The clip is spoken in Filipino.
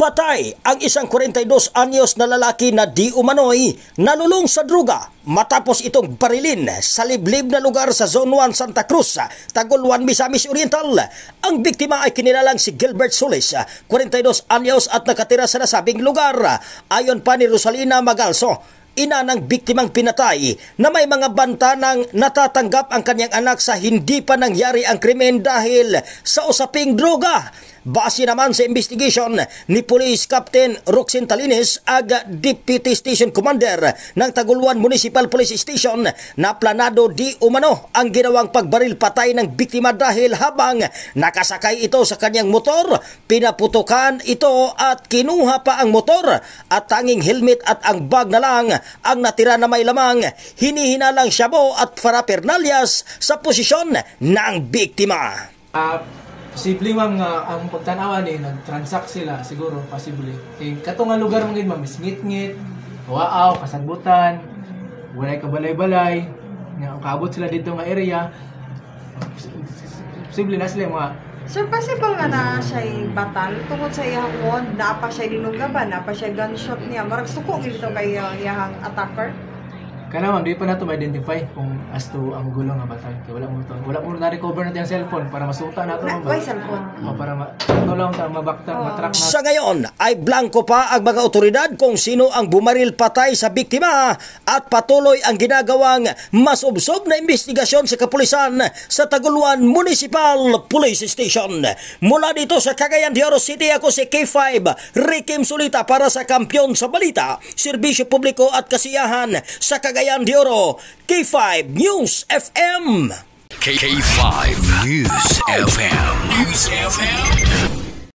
Patay ang isang 42 anyos na lalaki na di umano'y nalulung sa druga matapos itong barilin sa liblib na lugar sa Zone 1 Santa Cruz, Taguluan, Misamis Oriental. Ang biktima ay kinilalang si Gilbert Solis, 42 anyos at nakatira sa nasabing lugar. Ayon pa ni Rosalina Magalso, ina ng biktimang pinatay, na may mga banta ng natatanggap ang kanyang anak sa hindi pa nangyari ang krimen dahil sa usaping droga. Base naman sa investigation ni Police Captain Roxin Talines, Deputy Station Commander ng Taguluan Municipal Police Station, na planado di umano ang ginawang pagbaril patay ng biktima dahil habang nakasakay ito sa kanyang motor, pinaputukan ito at kinuha pa ang motor at tanging helmet at ang bag na lang ang natira na may lamang hinihinalang shabu at parapernalyas sa posisyon ng biktima. Posible ma'am nga ang pagtanawan nag-transact sila siguro, possibly. Kato nga lugar mga ma'am, ngit-ngit, waaw, kasagbutan, walay kabalay-balay, nga kaabot sila dito nga area. Posible na sila mga... Sir, possible nga na siya'y batal tungkol sa iyang ward, na pa siya dinunggaban, na pa siya gunshot niya. Marag suko dito kay iyang attacker? Kana ma'am, di pa nato ma-identify kung as to ang gulong nga batal. Kaya wala mo na-recover natin ang cellphone para masuta nato ma'am. Why cellphone? O para lang ta mabakta, matrack na. Sa ngayon ay blanco pa ang mga otoridad kung sino ang bumaril patay sa biktima at patuloy ang ginagawang masubsob na investigasyon sa kapulisan sa Taguluan Municipal Police Station. Mula dito sa Cagayan de Oro City, ako si K5 Rikim Sulita para sa Kampiyon sa Balita, Serbisyo Publiko at Kasiyahan sa Cagayan de Oro. K5 News FM. K5 News FM.